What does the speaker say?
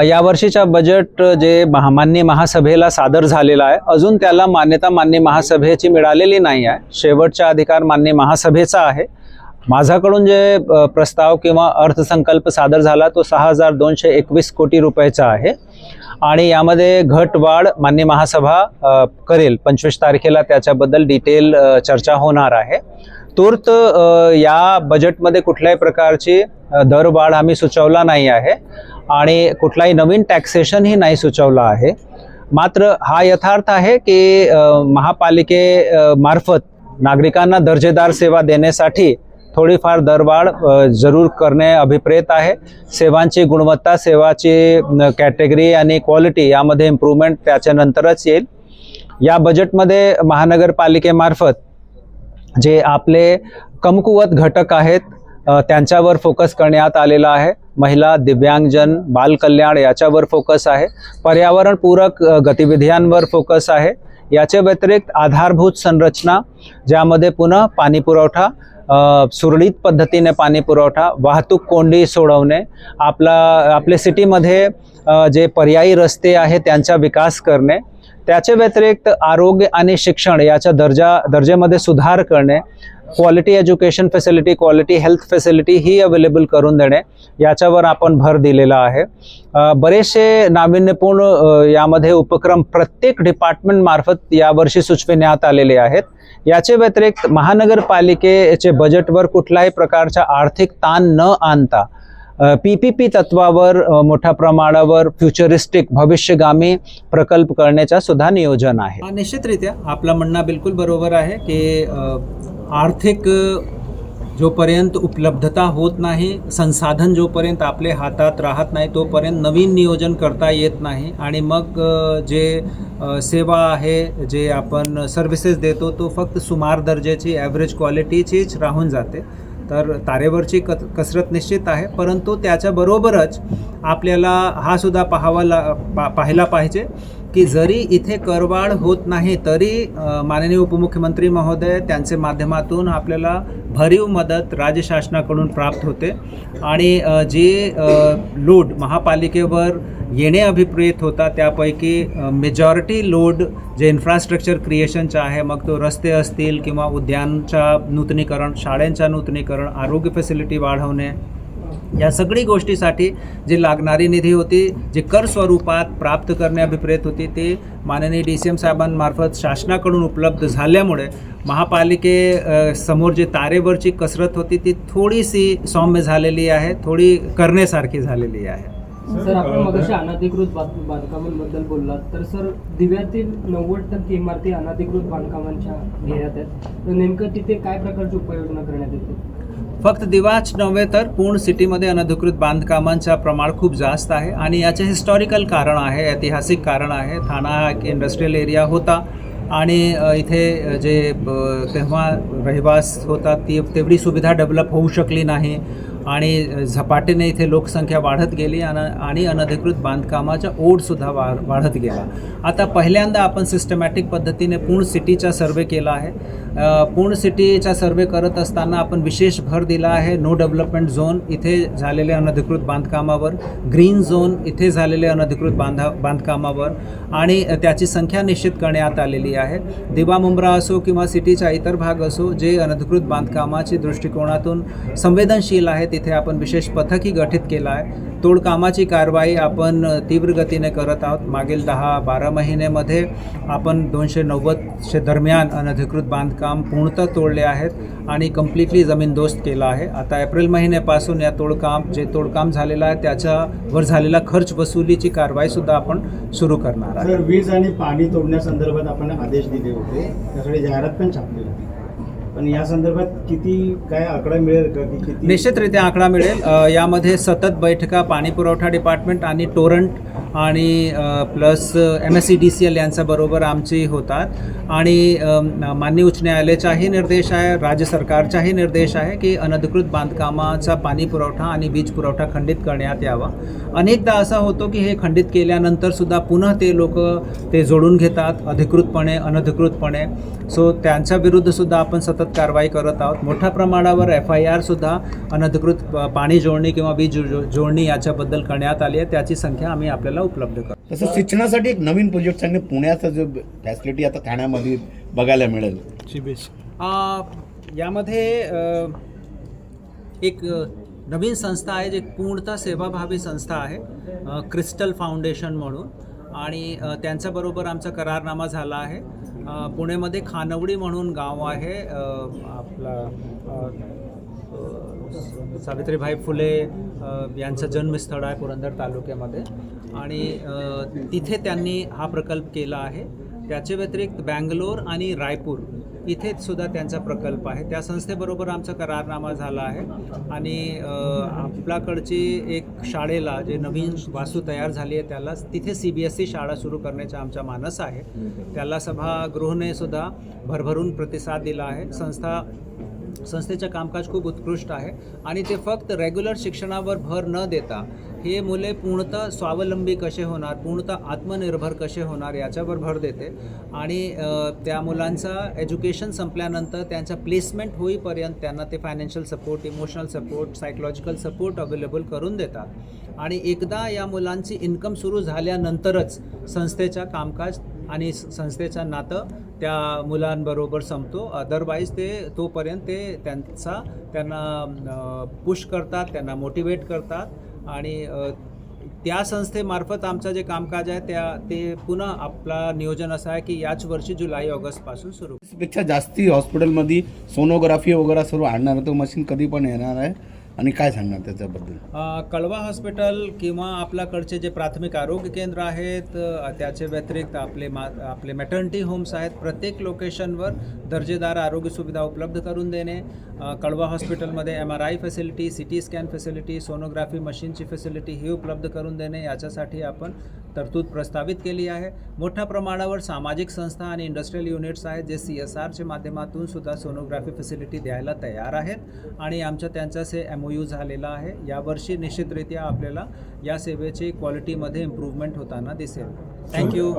या वर्षीचा बजेट जे मान्य महासभेला सादर झालेला आहे, अजून त्याला मान्यता मान्य महासभेची मिळालेली नाही आहे. शेवटचा अधिकार मान्य महासभेचा आहे. माझ्याकडून जे प्रस्ताव किंवा अर्थसंकल्प सादर झाला तो 6,221 कोटी रुपयाचा आहे आणि यामध्ये घट वाढ मान्य महासभा करेल. 25 तारखेला त्याच्याबद्दल डिटेल चर्चा होणार आहे. तूर्त या बजेटमध्ये कुठल्याही प्रकारची दरवाढ आम्ही सुचवला नाही आहे आणि कुठलाही नवीन टॅक्सेशनही नाही सुचवला आहे. मात्र हा यथार्थ आहे की महापालिकेमार्फत नागरिकांना दर्जेदार सेवा देण्यासाठी थोडीफार दरवाढ जरूर करणे अभिप्रेत आहे. सेवांची गुणवत्ता, सेवाची कॅटेगरी आणि क्वालिटी यामध्ये इम्प्रूव्हमेंट त्याच्यानंतरच येईल. या बजेटमध्ये महानगरपालिकेमार्फत जे आपले कमकुवत घटक आहेत त्यांच्यावर फोकस करण्यात आलेला आहे. महिला, दिव्यांगजन, बालकल्याण याच्यावर फोकस आहे. पर्यावरणपूरक गतिविधियांवर फोकस आहे. याच्या व्यतिरिक्त आधारभूत संरचना ज्यामध्ये पुन्हा पाणी पुरवठा, सुरळीत पद्धतीने पाणी पुरवठा, वाहतूक कोंडी सोडवणे, आपले सिटीमध्ये जे पर्यायी रस्ते आहेत त्यांचा विकास करणे, त्याच्या व्यतिरिक्त आरोग्य आणि शिक्षण याच्या दर्जेमध्ये सुधार करणे, quality education facility, quality health facility ही अवेलेबल करून देणे याच्यावर आपण भर दिलेला आहे. बरेचसे नाविन्यपूर्ण यामध्ये उपक्रम प्रत्येक डिपार्टमेंट मार्फत यावर्षी सुचविण्यात आलेले आहेत. याचे व्यतिरिक्त महानगरपालिकेचे बजेटवर कुठल्याही प्रकारचा आर्थिक ताण न आणता PPP तत्वावर मोठ्या प्रमाणावर फ्युचरिस्टिक भविष्यगामी प्रकल्प करण्याचा सुद्धा नियोजन आहे. निश्चितरित्या आपलं म्हणणं बिलकुल बरोबर आहे की आर्थिक जोपर्यंत उपलब्धता होत नाही, संसाधन जोपर्यंत आपले हातात राहत नाही तोपर्यंत नवीन नियोजन करता येत नाही आणि मग जे सेवा आहे, जे आपण सर्व्हिसेस देतो तो फक्त सुमार दर्जाची ॲव्हरेज क्वालिटीचीच राहून जाते. तर तारेवरची कसरत निश्चित आहे, परंतु त्याच्याबरोबरच आपल्याला हा सुद्धा पाहायला पाहिजे की जरी इथे करवाढ होत नाही तरी माननीय उपमुख्यमंत्री महोदय त्यांच्या माध्यमातून आपल्याला भरीव मदत राज्य शासनाकडून प्राप्त होते आणि जे लोड महापालिकेवर येणे अभिप्रेत होता त्यापैकी मेजॉरिटी लोड जे इन्फ्रास्ट्रक्चर क्रिएशनचा आहे, मग तो रस्ते असतील किंवा उद्यानच्या नूतनीकरण, शाळांच्या नूतनीकरण, आरोग्य फॅसिलिटी वाढवणे, या सगळी गोष्टीसाठी जी लागणारी निधी होती, जी कर स्वरूपात प्राप्त करणे अभिप्रेत होती, ते माननीय DCM साहेबांमार्फत शासनाकडून उपलब्ध झाल्यामुळे महापालिकेसमोर जी तारेवरची कसरत होती ती थोडीशी सौम्य झालेली आहे, थोडी करण्यासारखी झालेली आहे. सर, आपण मगाशी अनधिकृत बांधकामांबद्दल बोललात, तर सर दिव्यातील 90% इमारती अनधिकृत बांधकामांच्या घेण्यात आहेत, तर नेमकं तिथे काय प्रकारची उपाययोजना करण्यात येते? फक्त दिवाच नव्हे तर पूर्ण सिटीमध्ये अनधिकृत बांधकामांचा प्रमाण खूप जास्त आहे आणि याचे हिस्टॉरिकल कारण आहे, ऐतिहासिक कारण आहे. ठाणा हा एक इंडस्ट्रियल एरिया होता आणि इथे जे तेव्हा रहिवास होता तेवढी सुविधा डेव्हलप होऊ शकली नाही आणि झपाट्याने इथे लोकसंख्या वाढत गेली आणि अनधिकृत बांधकामाचा ओढसुद्धा वाढत गेला. आता पहिल्यांदा आपण सिस्टमॅटिक पद्धतीने पूर्ण सिटीचा सर्वे केला आहे. पूर्ण सिटीचा सर्वे करत असताना आपण विशेष भर दिला आहे नो डेव्हलपमेंट झोन इथे झालेले अनधिकृत बांधकामावर, ग्रीन झोन इथे झालेले अनधिकृत बांधकामावर आणि त्याची संख्या निश्चित करण्यात आलेली आहे. दिवा मुंब्रा असो किंवा सिटीचा इतर भाग असो जे अनधिकृत बांधकामाची दृष्टिकोनातून संवेदनशील आहेत तिथे आपण विशेष पथकही गठीत केला आहे. तोडकामाची कारवाई आपण तीव्र गतीने करत आहोत. मागील 10-12 महिन्यामध्ये आपण 290 दरम्यान अनधिकृत बांधकाम पूर्णतः तोडले आहेत आणि कम्प्लिटली जमीनदोस्त केला आहे. आता एप्रिल महिन्यापासून या तोडकाम झालेलं आहे त्याच्यावर झालेला खर्च वसुलीची कारवाईसुद्धा आपण सुरू करणार आहे. वीज आणि पाणी तोडण्यासंदर्भात आपण आदेश दिले होते, त्यासाठी जाहिरात पण छापली होती, पण या संदर्भात काय आकडा मिळेल का की किती? निश्चितरित्या आकडा मिळेल. यामध्ये सतत बैठका पाणी पुरवठा डिपार्टमेंट आणि टोरंट आणि प्लस MSCDCL यांच्याबरोबर आमची होतात आणि माननीय उच्च न्यायालयाचाही निर्देश आहे, राज्य सरकारचाही निर्देश आहे की अनधिकृत बांधकामाचा पाणी पुरवठा आणि वीज पुरवठा खंडित करण्यात यावा. अनेकदा असा होतो की हे खंडित केल्यानंतर सुद्धा पुन्हा ते लोक ते जोडून घेतात अधिकृतपणे अनधिकृतपणे. सो त्यांच्या विरुद्ध सुद्धा आपण सतत कारवाई करत आहोत. मोठ्या प्रमाणावर FIR सुद्धा अनधिकृत पाणी जोडणी किंवा वीज जोडणी याच्याबद्दल करण्यात आली आहे. त्याची संख्या आम्ही आपल्याला उपलब्ध करतो. तसं शिक्षणासाठी एक नवीन प्रोजेक्ट सांगणे, पुण्याचा जो फॅसिलिटी आता ठाण्यामध्ये बघायला मिळेल. यामध्ये एक नवीन संस्था आहे जी पूर्णतः सेवाभावी संस्था आहे, क्रिस्टल फाउंडेशन म्हणून, आणि त्यांच्याबरोबर आमचा करारनामा झाला आहे. पुणेमध्ये खानवडी म्हणून गाव आहे, आपला सावित्रीबाई फुले यांचं जन्मस्थळ आहे पुरंदर तालुक्यामध्ये, आणि तिथे त्यांनी हा प्रकल्प केला आहे. त्याच्या व्यतिरिक्त बँगलोर आणि रायपूर इथे सुद्धा त्यांचा प्रकल्प आहे. त्या संस्थेबरोबर आमचा करारनामा झाला आहे. आणि आपल्याकडची एक शाळेला जे नवीन वास्तू तयार झाली आहे त्याला तिथे CBSE शाळा सुरू करण्याचा आमचा मानस आहे. त्याला सभागृहने सुद्धा भरभरून प्रतिसाद दिला आहे. संस्थेचं कामकाज खूप उत्कृष्ट आहे आणि ते फक्त रेग्युलर शिक्षणावर भर न देता हे मुले पूर्णतः स्वावलंबी कसे होणार, पूर्णतः आत्मनिर्भर कसे होणार याच्यावर भर देते. आणि त्या मुलांचा एज्युकेशन संपल्यानंतर त्यांचा प्लेसमेंट होईपर्यंत त्यांना ते financial support, emotional support, psychological support available करून देतात. आणि एकदा या मुलांची इन्कम सुरू झाल्यानंतरच संस्थेचा कामकाज आणि संस्थेचं नातं त्या मुलांबरोबर संपतो. अदरवाईज ते तोपर्यंत ते त्यांना पुश करतात, त्यांना मोटिवेट करतात. आणि त्या संस्थेमार्फत आमचं जे कामकाज आहे ते पुन्हा आपला नियोजन असं आहे की याच वर्षी जुलै-ऑगस्टपासून सुरू. पेक्षा जास्ती हॉस्पिटलमध्ये सोनोग्राफी वगैरे सर्व आणणार, तो मशीन कधी पण येणार आहे आणि काय सांगणार त्याच्याबद्दल? कळवा हॉस्पिटल किंवा आपल्याकडचे जे प्राथमिक आरोग्य केंद्र आहेत, त्याचे व्यतिरिक्त आपले मॅटर्निटी होम्स आहेत, प्रत्येक लोकेशनवर दर्जेदार आरोग्य सुविधा उपलब्ध करून देणे. कळवा हॉस्पिटलमध्ये MRI facility, CT scan facility, sonography मशीनची फॅसिलिटी ही उपलब्ध करून देणे, याच्यासाठी आपण तरतूद प्रस्तावित केली आहे. मोठ्या प्रमाणावर सामाजिक संस्था आणि इंडस्ट्रियल युनिट्स आहेत जे CSRच्या माध्यमातून सुद्धा सोनोग्राफी फॅसिलिटी द्यायला तयार आहेत आणि आमच्या त्यांच्याशी MOU झालेला आहे. यावर्षी निश्चितरित्या आपल्याला या सेवेची क्वालिटीमध्ये इम्प्रूव्हमेंट होताना दिसेल. थँक्यू.